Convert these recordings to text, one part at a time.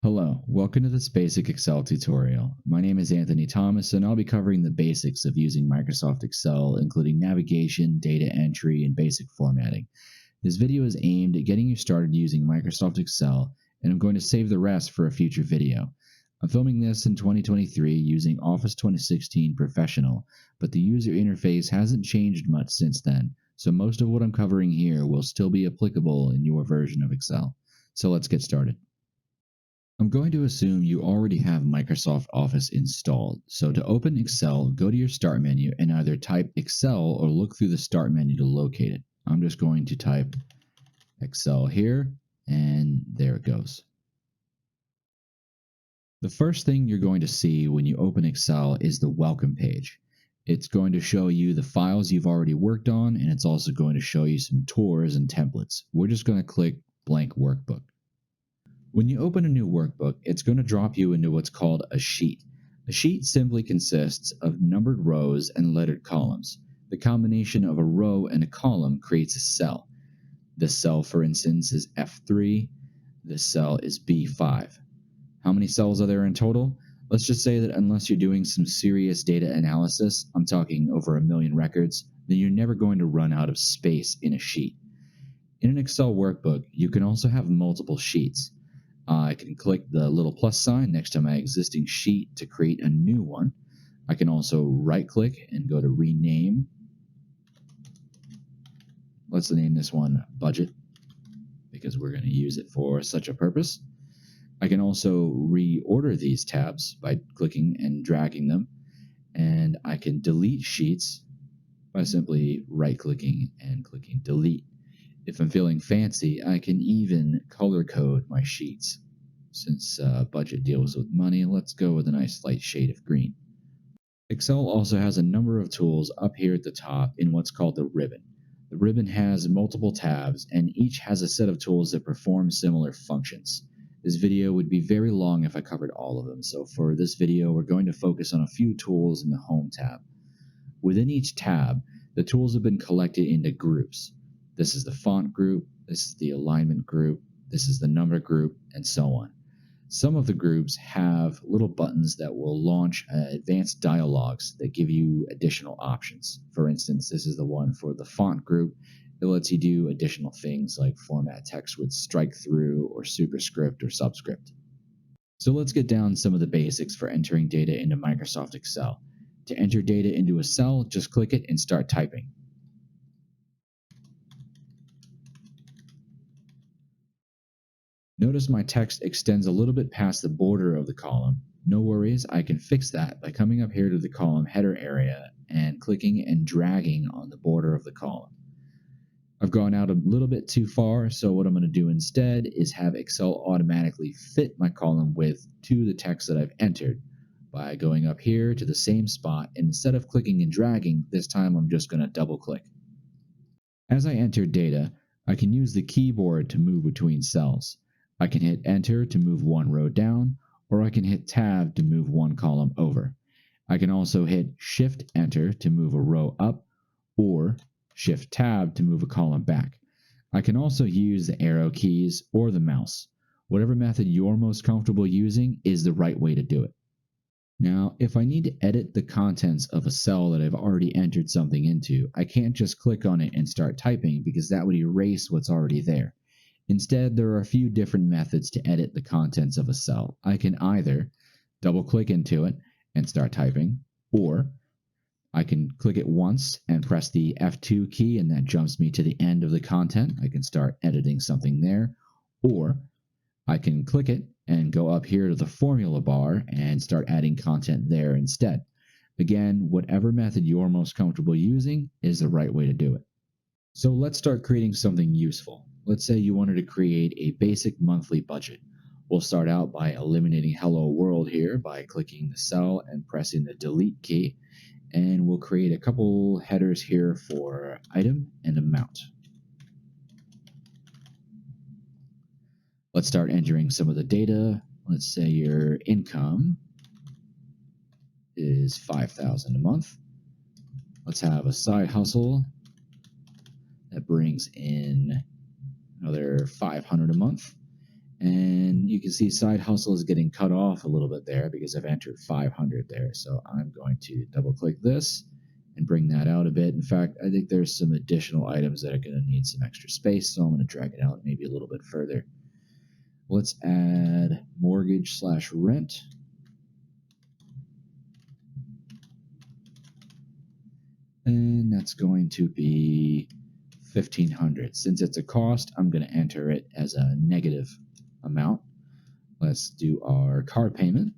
Hello, welcome to this basic Excel tutorial. My name is Anthony Thomas and I'll be covering the basics of using Microsoft Excel, including navigation, data entry, and basic formatting. This video is aimed at getting you started using Microsoft Excel, and I'm going to save the rest for a future video. I'm filming this in 2023 using Office 2016 Professional, but the user interface hasn't changed much since then, so most of what I'm covering here will still be applicable in your version of Excel. So let's get started. I'm going to assume you already have Microsoft Office installed. So to open Excel, go to your Start menu and either type Excel or look through the Start menu to locate it. I'm just going to type Excel here, and there it goes. The first thing you're going to see when you open Excel is the Welcome page. It's going to show you the files you've already worked on, and it's also going to show you some tours and templates. We're just going to click Blank Workbook. When you open a new workbook, it's going to drop you into what's called a sheet. A sheet simply consists of numbered rows and lettered columns. The combination of a row and a column creates a cell. This cell, for instance, is F3. This cell is B5. How many cells are there in total? Let's just say that unless you're doing some serious data analysis, I'm talking over 1 million records, then you're never going to run out of space in a sheet. In an Excel workbook, you can also have multiple sheets. I can click the little plus sign next to my existing sheet to create a new one. I can also right click and go to rename. Let's name this one budget because we're going to use it for such a purpose. I can also reorder these tabs by clicking and dragging them. And I can delete sheets by simply right clicking and clicking delete. If I'm feeling fancy, I can even color code my sheets. Since budget deals with money, let's go with a nice light shade of green. Excel also has a number of tools up here at the top in what's called the ribbon. The ribbon has multiple tabs, and each has a set of tools that perform similar functions. This video would be very long if I covered all of them, so for this video we're going to focus on a few tools in the Home tab. Within each tab, the tools have been collected into groups. This is the font group, this is the alignment group, this is the number group, and so on. Some of the groups have little buttons that will launch advanced dialogues that give you additional options. For instance, this is the one for the font group. It lets you do additional things like format text with strike through or superscript or subscript. So let's get down some of the basics for entering data into Microsoft Excel. To enter data into a cell, just click it and start typing. Notice my text extends a little bit past the border of the column. No worries, I can fix that by coming up here to the column header area and clicking and dragging on the border of the column. I've gone out a little bit too far, so what I'm going to do instead is have Excel automatically fit my column width to the text that I've entered by going up here to the same spot, and instead of clicking and dragging, this time I'm just going to double click. As I enter data, I can use the keyboard to move between cells. I can hit Enter to move one row down, or I can hit Tab to move one column over. I can also hit Shift Enter to move a row up, or Shift Tab to move a column back. I can also use the arrow keys or the mouse. Whatever method you're most comfortable using is the right way to do it. Now, if I need to edit the contents of a cell that I've already entered something into, I can't just click on it and start typing because that would erase what's already there. Instead, there are a few different methods to edit the contents of a cell. I can either double click into it and start typing, or I can click it once and press the F2 key and that jumps me to the end of the content. I can start editing something there, or I can click it and go up here to the formula bar and start adding content there instead. Again, whatever method you're most comfortable using is the right way to do it. So let's start creating something useful. Let's say you wanted to create a basic monthly budget. We'll start out by eliminating Hello World here by clicking the cell and pressing the delete key. And we'll create a couple headers here for item and amount. Let's start entering some of the data. Let's say your income is $5,000 a month. Let's have a side hustle that brings in another $500 a month. And you can see side hustle is getting cut off a little bit there because I've entered 500 there. So I'm going to double click this and bring that out a bit. In fact, I think there's some additional items that are going to need some extra space. So I'm going to drag it out maybe a little bit further. Let's add mortgage/rent. And that's going to be 1,500. Since it's a cost, I'm going to enter it as a negative amount. Let's do our car payment.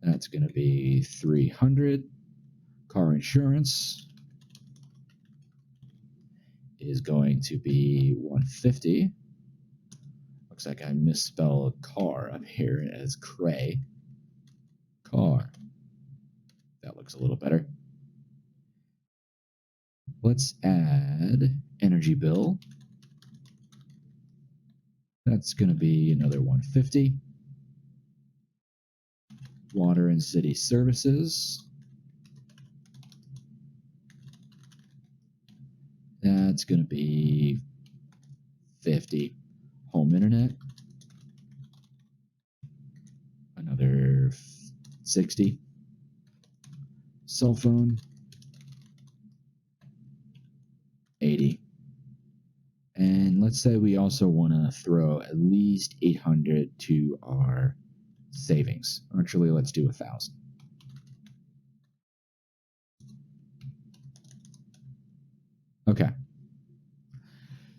That's going to be 300. Car insurance is going to be 150. Looks like I misspelled car up here as cray. Car. That looks a little better. Let's add energy bill. That's going to be another 150. Water and city services. That's going to be 50. Home internet. Another 60. Cell phone. 80. And let's say we also want to throw at least 800 to our savings. Actually, let's do 1,000. Okay.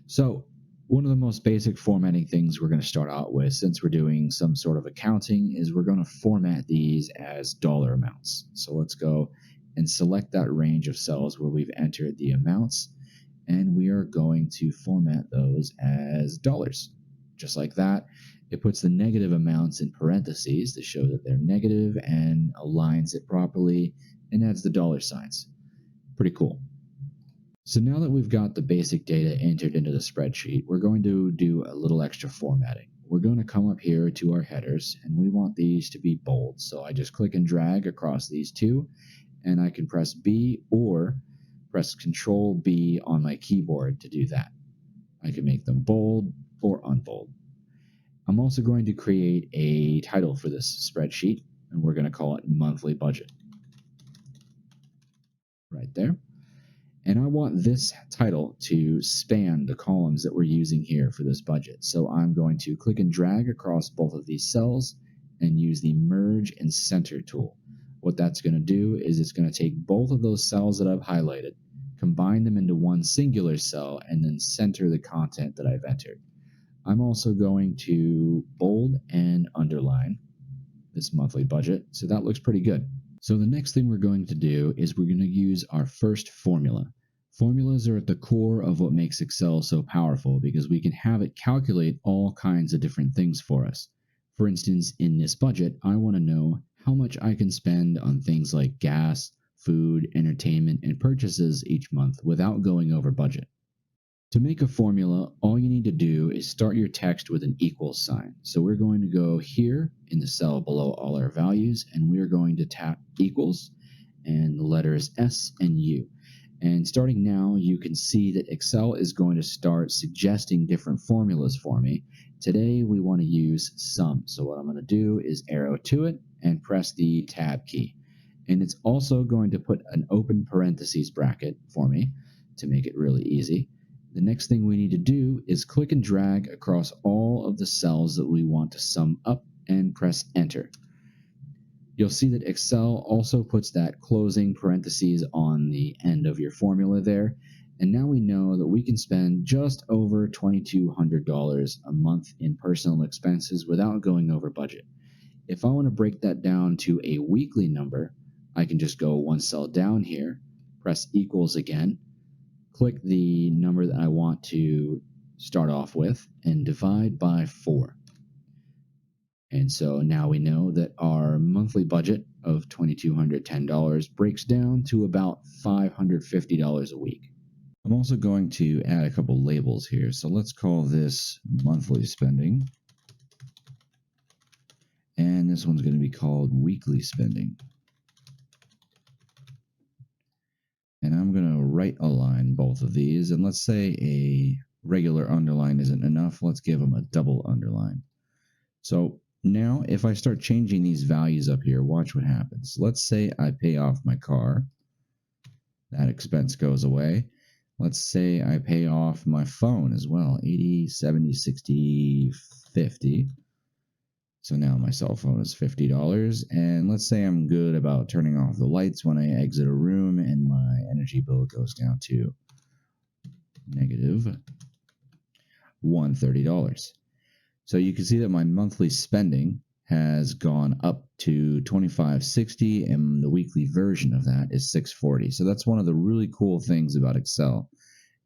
So one of the most basic formatting things we're going to start out with, since we're doing some sort of accounting, is we're going to format these as dollar amounts. So let's go and select that range of cells where we've entered the amounts, and we are going to format those as dollars. Just like that, it puts the negative amounts in parentheses to show that they're negative and aligns it properly and adds the dollar signs. Pretty cool. So now that we've got the basic data entered into the spreadsheet, we're going to do a little extra formatting. We're going to come up here to our headers, and we want these to be bold. So I just click and drag across these two, and I can press B or press Control B on my keyboard to do that. I can make them bold or unbold. I'm also going to create a title for this spreadsheet, and we're going to call it monthly budget. Right there. And I want this title to span the columns that we're using here for this budget. So I'm going to click and drag across both of these cells and use the merge and center tool. What that's going to do is it's going to take both of those cells that I've highlighted, combine them into one singular cell, and then center the content that I've entered. I'm also going to bold and underline this monthly budget, so that looks pretty good. So the next thing we're going to do is we're going to use our first formula. Formulas are at the core of what makes Excel so powerful because we can have it calculate all kinds of different things for us. For instance, in this budget, I want to know how much I can spend on things like gas, food, entertainment, and purchases each month without going over budget. To make a formula, all you need to do is start your text with an equals sign. So we're going to go here in the cell below all our values, and we're going to tap equals and the letters S and U. And starting now, you can see that Excel is going to start suggesting different formulas for me. Today, we want to use sum. So what I'm going to do is arrow to it and press the tab key. And it's also going to put an open parentheses bracket for me to make it really easy. The next thing we need to do is click and drag across all of the cells that we want to sum up and press enter. You'll see that Excel also puts that closing parentheses on the end of your formula there. And now we know that we can spend just over $2,200 a month in personal expenses without going over budget. If I want to break that down to a weekly number, I can just go one cell down here, press equals again, click the number that I want to start off with, and divide by 4. And so now we know that our monthly budget of $2,210 breaks down to about $550 a week. I'm also going to add a couple labels here. So let's call this monthly spending. And this one's going to be called weekly spending. And I'm going to right align both of these. And let's say a Regular underline isn't enough. Let's give them a double underline. So now if I start changing these values up here, watch what happens. Let's say I pay off my car. That expense goes away. Let's say I pay off my phone as well, 80, 70, 60, 50. So now my cell phone is $50. And let's say I'm good about turning off the lights when I exit a room and my energy bill goes down to negative $130. So you can see that my monthly spending has gone up to $25.60, and the weekly version of that is $640. So that's one of the really cool things about Excel,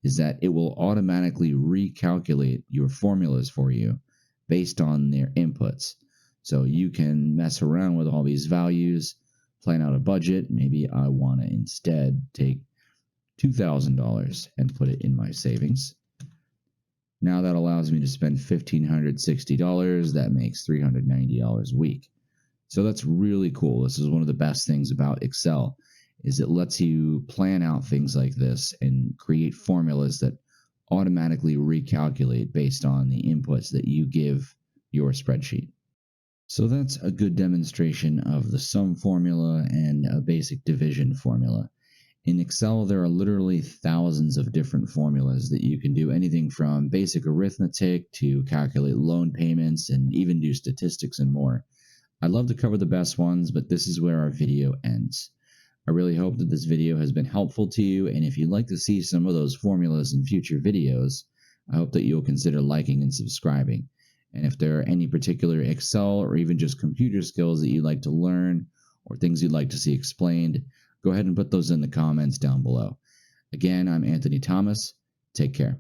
is that it will automatically recalculate your formulas for you based on their inputs. So you can mess around with all these values, plan out a budget. Maybe I want to instead take $2,000 and put it in my savings. Now that allows me to spend $1,560. That makes $390 a week. So that's really cool. This is one of the best things about Excel, is it lets you plan out things like this and create formulas that automatically recalculate based on the inputs that you give your spreadsheet. So that's a good demonstration of the sum formula and a basic division formula. In Excel, there are literally thousands of different formulas that you can do, anything from basic arithmetic to calculate loan payments and even do statistics and more. I'd love to cover the best ones, but this is where our video ends. I really hope that this video has been helpful to you, and if you'd like to see some of those formulas in future videos, I hope that you'll consider liking and subscribing. And if there are any particular Excel or even just computer skills that you'd like to learn or things you'd like to see explained, go ahead and put those in the comments down below. Again, I'm Anthony Thomas. Take care.